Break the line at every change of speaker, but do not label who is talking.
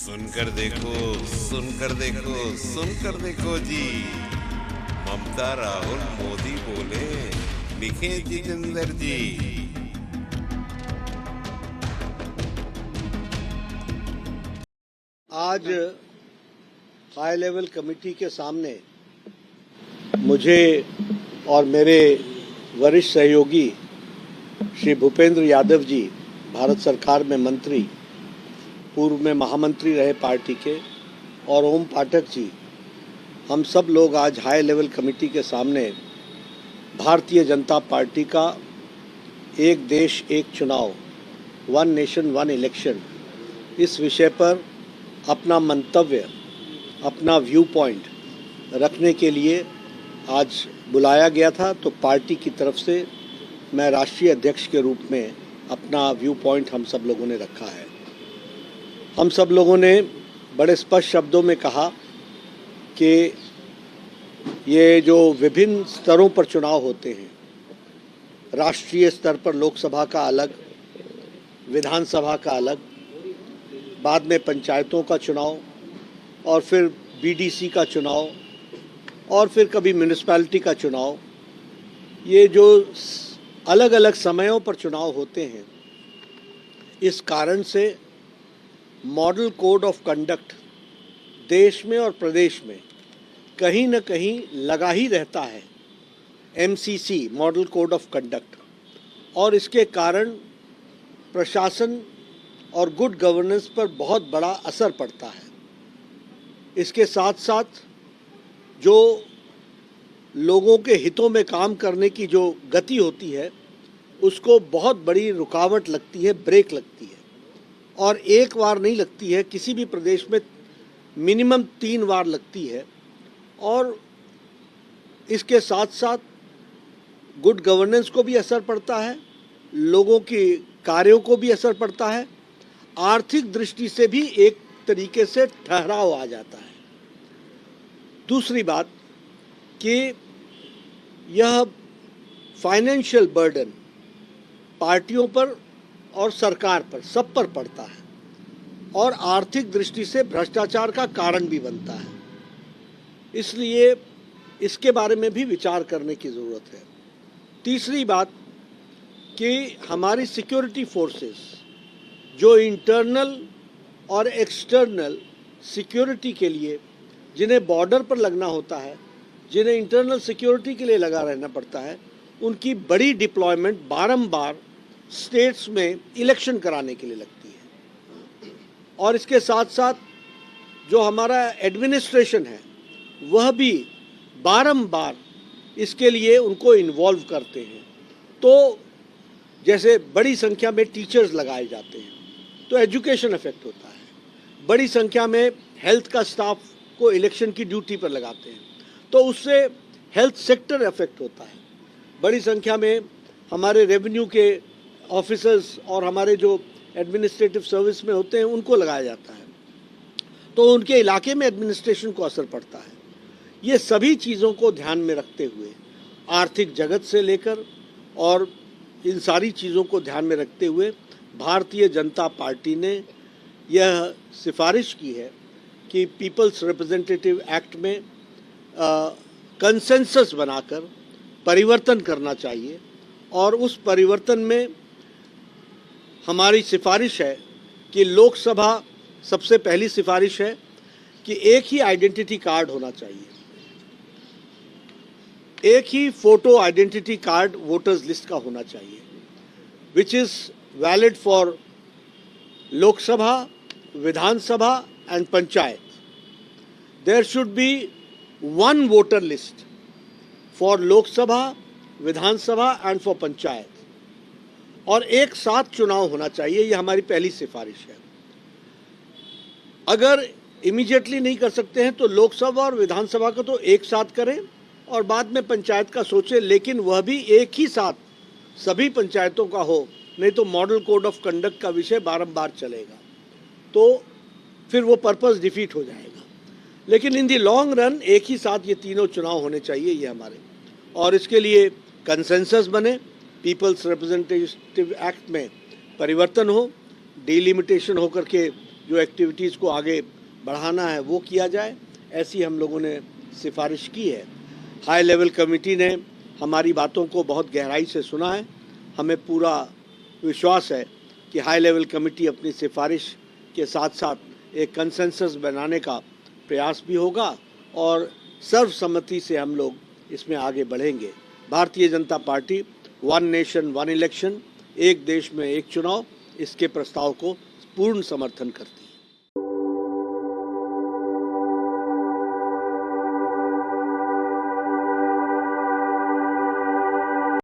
सुनकर देखो, सुनकर देखो, सुनकर देखो जी। ममता राहुल मोदी बोले, लिखे जितेंद्र जी।
आज हाई लेवल कमेटी के सामने मुझे और मेरे वरिष्ठ सहयोगी श्री भूपेंद्र यादव जी, भारत सरकार में मंत्री, पूर्व में महामंत्री रहे पार्टी के, और ओम पाठक जी, हम सब लोग आज हाई लेवल कमेटी के सामने भारतीय जनता पार्टी का एक देश एक चुनाव, वन नेशन वन इलेक्शन, इस विषय पर अपना मंतव्य, अपना व्यू पॉइंट रखने के लिए आज बुलाया गया था। तो पार्टी की तरफ से मैं राष्ट्रीय अध्यक्ष के रूप में अपना व्यू पॉइंट हम सब लोगों ने रखा है। हम सब लोगों ने बड़े स्पष्ट शब्दों में कहा कि ये जो विभिन्न स्तरों पर चुनाव होते हैं, राष्ट्रीय स्तर पर लोकसभा का अलग, विधानसभा का अलग, बाद में पंचायतों का चुनाव, और फिर बीडीसी का चुनाव, और फिर कभी म्यूनिसिपैलिटी का चुनाव, ये जो अलग अलग समयों पर चुनाव होते हैं, इस कारण से मॉडल कोड ऑफ कंडक्ट देश में और प्रदेश में कहीं न कहीं लगा ही रहता है, MCC, model code of conduct, और इसके कारण प्रशासन और गुड गवर्नेंस पर बहुत बड़ा असर पड़ता है। इसके साथ साथ जो लोगों के हितों में काम करने की जो गति होती है, उसको बहुत बड़ी रुकावट लगती है, ब्रेक लगती है, और एक बार नहीं लगती है, किसी भी प्रदेश में मिनिमम 3 बार लगती है। और इसके साथ साथ गुड गवर्नेंस को भी असर पड़ता है, लोगों के कार्यों को भी असर पड़ता है, आर्थिक दृष्टि से भी एक तरीके से ठहराव आ जाता है। दूसरी बात कि यह फाइनेंशियल बर्डन पार्टियों पर और सरकार पर, सब पर पड़ता है, और आर्थिक दृष्टि से भ्रष्टाचार का कारण भी बनता है। इसलिए इसके बारे में भी विचार करने की ज़रूरत है। तीसरी बात कि हमारी सिक्योरिटी फोर्सेस जो इंटरनल और एक्सटर्नल सिक्योरिटी के लिए, जिन्हें बॉर्डर पर लगना होता है, जिन्हें इंटरनल सिक्योरिटी के लिए लगा रहना पड़ता है, उनकी बड़ी डिप्लॉयमेंट बारंबार स्टेट्स में इलेक्शन कराने के लिए लगती है। और इसके साथ साथ जो हमारा एडमिनिस्ट्रेशन है, वह भी बारंबार इसके लिए उनको इन्वॉल्व करते हैं। तो जैसे बड़ी संख्या में टीचर्स लगाए जाते हैं तो एजुकेशन इफेक्ट होता है, बड़ी संख्या में हेल्थ का स्टाफ को इलेक्शन की ड्यूटी पर लगाते हैं तो उससे हेल्थ सेक्टर इफेक्ट होता है, बड़ी संख्या में हमारे रेवेन्यू के ऑफिसर्स और हमारे जो एडमिनिस्ट्रेटिव सर्विस में होते हैं उनको लगाया जाता है, तो उनके इलाके में एडमिनिस्ट्रेशन को असर पड़ता है। ये सभी चीज़ों को ध्यान में रखते हुए, आर्थिक जगत से लेकर और इन सारी चीज़ों को ध्यान में रखते हुए भारतीय जनता पार्टी ने यह सिफारिश की है कि पीपल्स रिप्रेजेंटेटिव एक्ट में कंसेंसस बनाकर परिवर्तन करना चाहिए। और उस परिवर्तन में हमारी सिफारिश है कि लोकसभा, सबसे पहली सिफारिश है कि एक ही आइडेंटिटी कार्ड होना चाहिए, एक ही photo identity card voters list का होना चाहिए, which is valid for Lok Sabha, Vidhan Sabha and panchayat. There should be one voter list for Lok Sabha, Vidhan Sabha and for panchayat, और एक साथ चुनाव होना चाहिए। ये हमारी पहली सिफारिश है। अगर इमीडिएटली नहीं कर सकते हैं तो लोकसभा और विधानसभा को तो एक साथ करें और बाद में पंचायत का सोचें, लेकिन वह भी एक ही साथ सभी पंचायतों का हो, नहीं तो मॉडल कोड ऑफ कंडक्ट का विषय बारंबार चलेगा, तो फिर वो पर्पस डिफीट हो जाएगा। लेकिन इन दी लॉन्ग रन एक ही साथ ये तीनों चुनाव होने चाहिए, ये हमारे, और इसके लिए कंसेंसस बने, पीपल्स रिप्रेजेंटेटिव एक्ट में परिवर्तन हो, डिलिमिटेशन होकर के जो एक्टिविटीज़ को आगे बढ़ाना है वो किया जाए, ऐसी हम लोगों ने सिफारिश की है। हाई लेवल कमेटी ने हमारी बातों को बहुत गहराई से सुना है। हमें पूरा विश्वास है कि हाई लेवल कमेटी अपनी सिफारिश के साथ साथ एक कंसेंसस बनाने का प्रयास भी होगा और सर्वसम्मति से हम लोग इसमें आगे बढ़ेंगे। Bharatiya Janata party one nation one election, एक देश में एक चुनाव, इसके प्रस्ताव को पूर्ण समर्थन करती है।